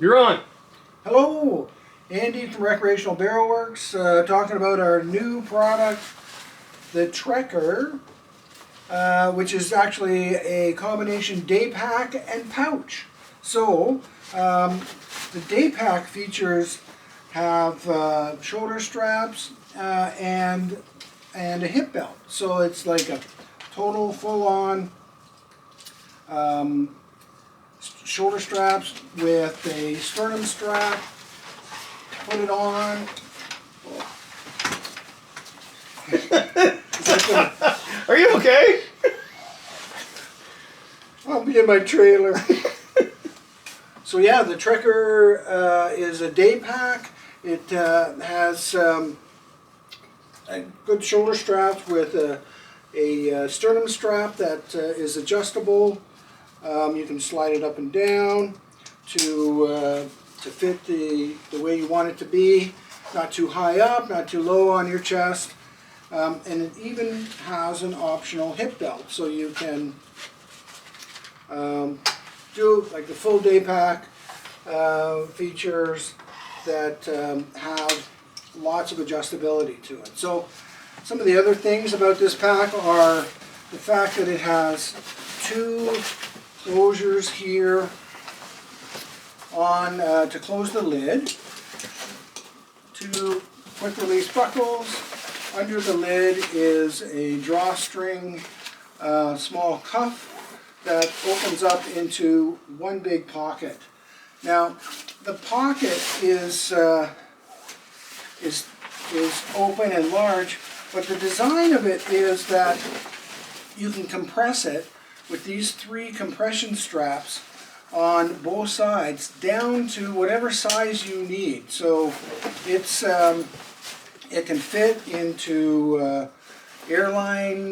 You're on. Hello, Andy from Recreational Barrel Works, talking about our new product, the Trekker, which is actually a combination day pack and pouch. So, the day pack features have shoulder straps and a hip belt. So it's like a total full-on shoulder straps with a sternum strap. Put it on. Are you okay? I'll be in my trailer. So yeah, the Trekker is a day pack. It has a good shoulder straps with a sternum strap that is adjustable. You can slide it up and down to fit the way you want it to be. Not too high up, not too low on your chest. And it even has an optional hip belt, so you can do like the full day pack features that have lots of adjustability to it. So some of the other things about this pack are the fact that it has two closures here on to close the lid, two quick release buckles. Under the lid is a drawstring small cuff that opens up into one big pocket. Now the pocket is open and large, but the design of it is that you can compress it with these three compression straps on both sides down to whatever size you need. So it's it can fit into airline,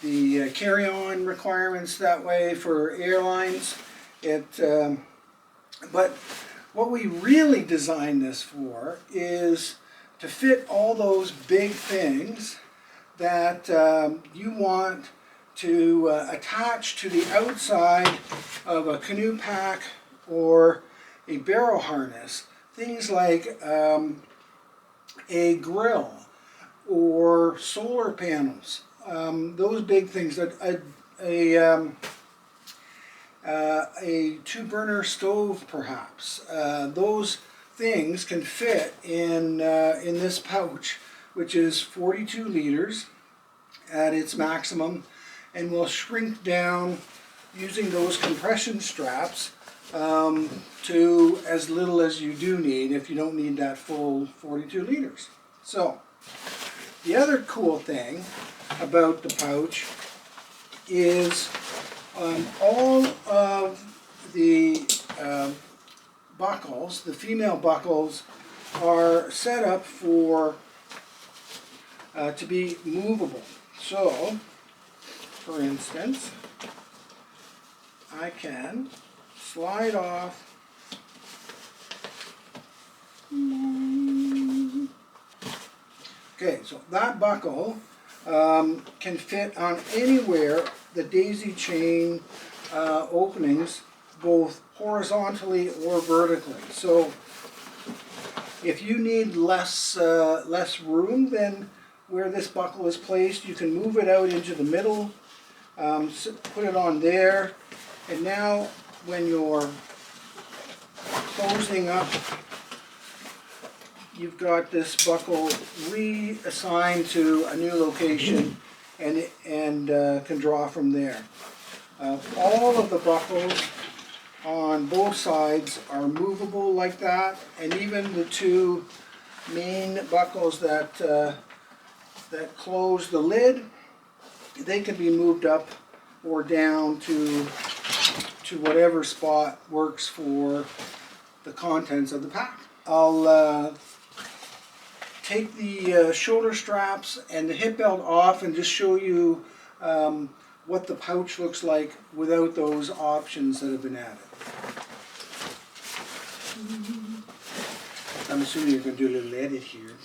the carry-on requirements that way for airlines. But what we really designed this for is to fit all those big things that you want to attach to the outside of a canoe pack or a barrel harness. Things like a grill or solar panels. Those big things. A two-burner stove, perhaps. Those things can fit in this pouch, which is 42 liters at its maximum, and will shrink down using those compression straps to as little as you do need if you don't need that full 42 liters. So the other cool thing about the pouch is all of the buckles, the female buckles, are set up for to be movable. So, for instance, I can slide off okay, so that buckle can fit on anywhere the daisy chain openings, both horizontally or vertically. So if you need less room than where this buckle is placed, you can move it out into the middle, put it on there, and now when you're closing up, you've got this buckle reassigned to a new location and can draw from there. All of the buckles on both sides are movable like that, and even the two main buckles that close the lid, they can be moved up or down to whatever spot works for the contents of the pack. I'll take the shoulder straps and the hip belt off and just show you what the pouch looks like without those options that have been added. I'm assuming you're going to do a little edit here.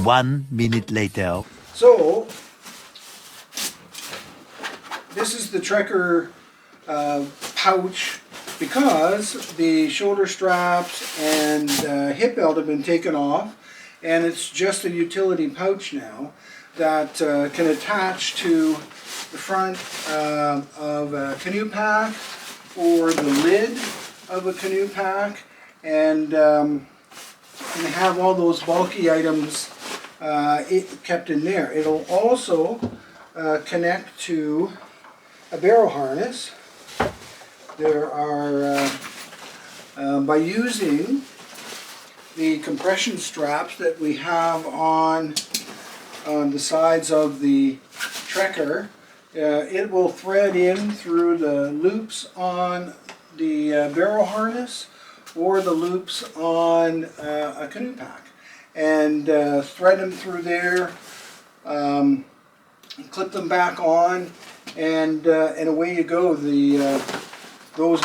1 minute later. So this is the Trekker pouch because the shoulder straps and hip belt have been taken off, and it's just a utility pouch now that can attach to the front of a canoe pack or the lid of a canoe pack, and have all those bulky items kept in there. It'll also connect to a barrel harness. There are, by using the compression straps that we have on the sides of the Trekker, it will thread in through the loops on the barrel harness or the loops on a canoe pack, and thread them through there, clip them back on, and away you go. Those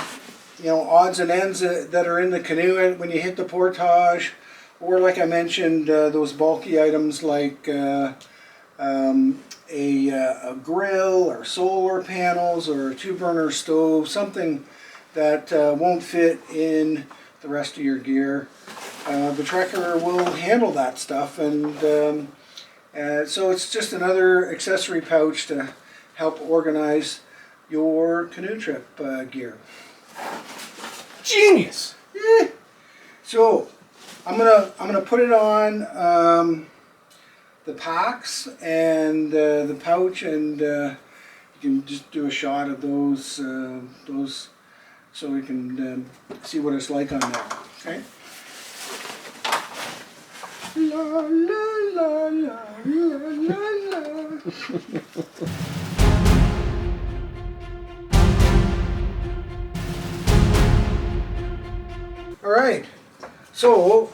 odds and ends that are in the canoe when you hit the portage, or like I mentioned, those bulky items like a grill or solar panels or a 2-burner stove, something that won't fit in the rest of your gear. The Trekker will handle that stuff, and so it's just another accessory pouch to help organize your canoe trip gear. Genius! Yeah. So I'm gonna put it on the packs and the pouch, and you can just do a shot of those so we can see what it's like on there. Okay. La la la la la la. All right. So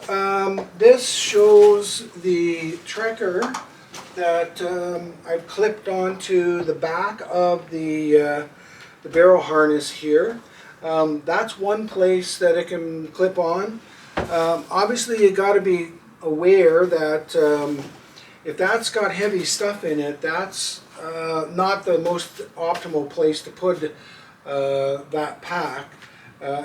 this shows the Trekker that I've clipped onto the back of the barrel harness here. That's one place that it can clip on. Obviously, you got to be aware that if that's got heavy stuff in it, that's not the most optimal place to put that pack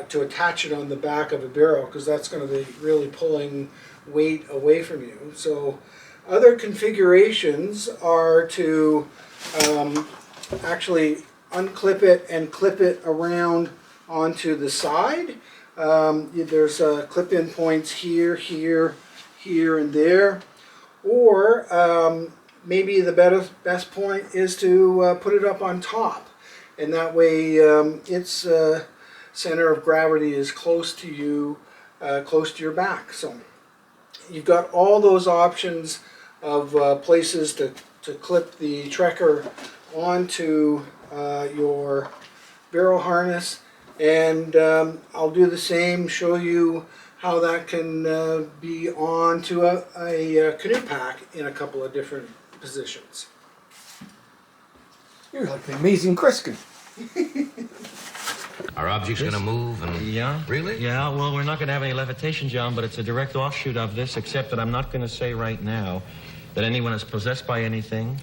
to attach it on the back of a barrel, because that's going to be really pulling weight away from you. So other configurations are to actually unclip it and clip it around onto the side. There's clip-in points here, here, here, and there. Or maybe the best point is to put it up on top, and that way its center of gravity is close to you, close to your back. So you've got all those options of places to clip the Trekker onto your barrel harness, and I'll do the same, show you how that can be onto a canoe pack in a couple of different positions. You're like the amazing Kriskin. Our object's gonna move and... Yeah? Really? Yeah, well, we're not gonna have any levitation, John, but it's a direct offshoot of this, except that I'm not gonna say right now that anyone is possessed by anything,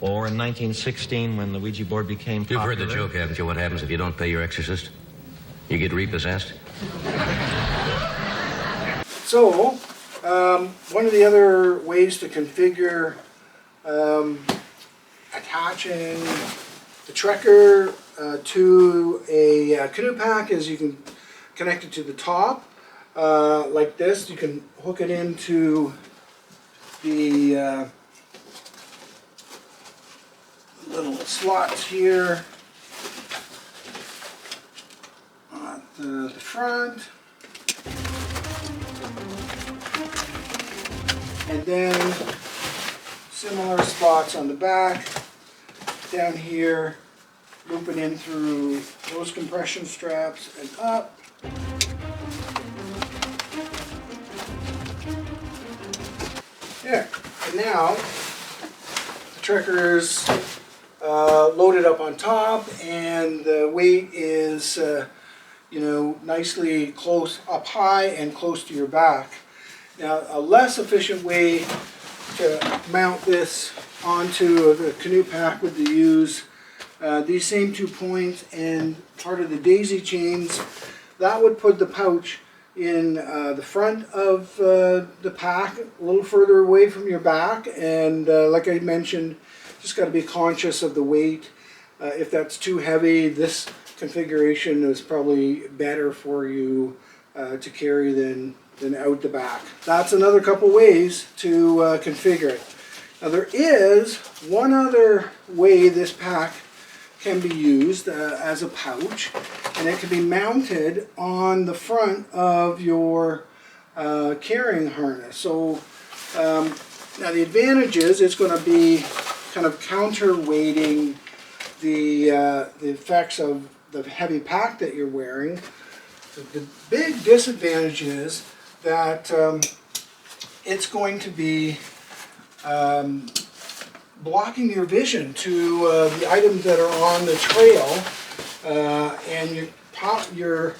or in 1916 when the Ouija board became popular. You've heard the joke, haven't you? What happens if you don't pay your exorcist? You get repossessed? So, one of the other ways to configure attaching the Trekker to a canoe pack is you can connect it to the top like this. You can hook it into the little slots here at the front. And then similar spots on the back, down here, looping in through those compression straps and up. There. And now the Trekker's loaded up on top, and the weight is nicely close up high and close to your back. Now, a less efficient way to mount this onto the canoe pack would be to use these same 2 points and part of the daisy chains, that would put the pouch in the front of the pack, a little further away from your back, and like I mentioned, just got to be conscious of the weight. If that's too heavy, this configuration is probably better for you to carry than out the back. That's another couple ways to configure it. Now there is one other way this pack can be used as a pouch, and it can be mounted on the front of your carrying harness. So now the advantage is it's going to be kind of counterweighting the effects of the heavy pack that you're wearing. The big disadvantage is that it's going to be blocking your vision to the items that are on the trail, and you're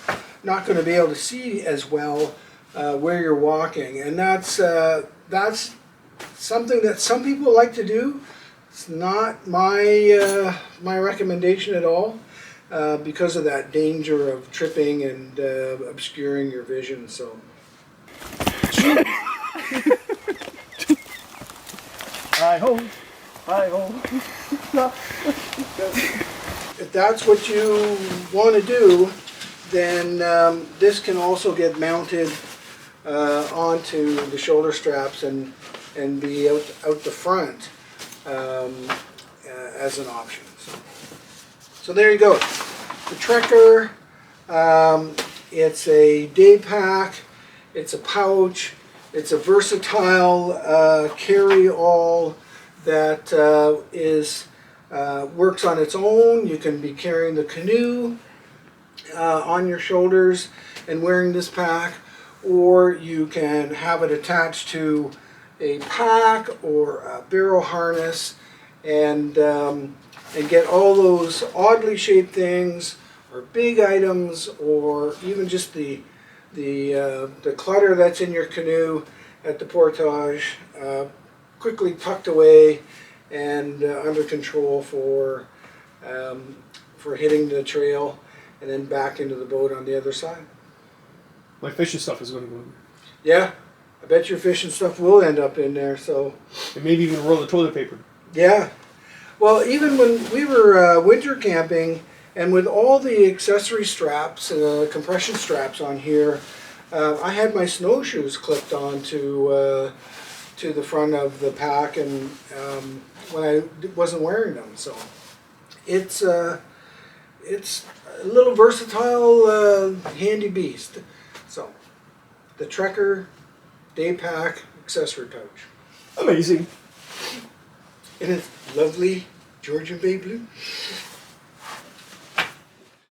not going to be able to see as well where you're walking, and that's something that some people like to do. It's not my my recommendation at all, because of that danger of tripping and obscuring your vision. So. Hi-ho, hi-ho. If that's what you want to do, then this can also get mounted onto the shoulder straps and be out the front as an option. So there you go. The Trekker, it's a day pack, it's a pouch, it's a versatile carry-all that works on its own. You can be carrying the canoe on your shoulders and wearing this pack, or you can have it attached to a pack or a barrel harness and get all those oddly shaped things, or big items, or even just the clutter that's in your canoe at the portage, quickly tucked away and under control for hitting the trail and then back into the boat on the other side. My fishing stuff is going to go in Yeah, I bet your fishing stuff will end up in there. So, there. And maybe even a roll of toilet paper. yeah. Well, even when we were winter camping, and with all the accessory straps, compression straps on here, I had my snowshoes clipped onto to the front of the pack, and when I wasn't wearing them. So it's a little versatile, handy beast. So the Trekker Day Pack Accessory Pouch. Amazing. And it's lovely Georgian Bay blue.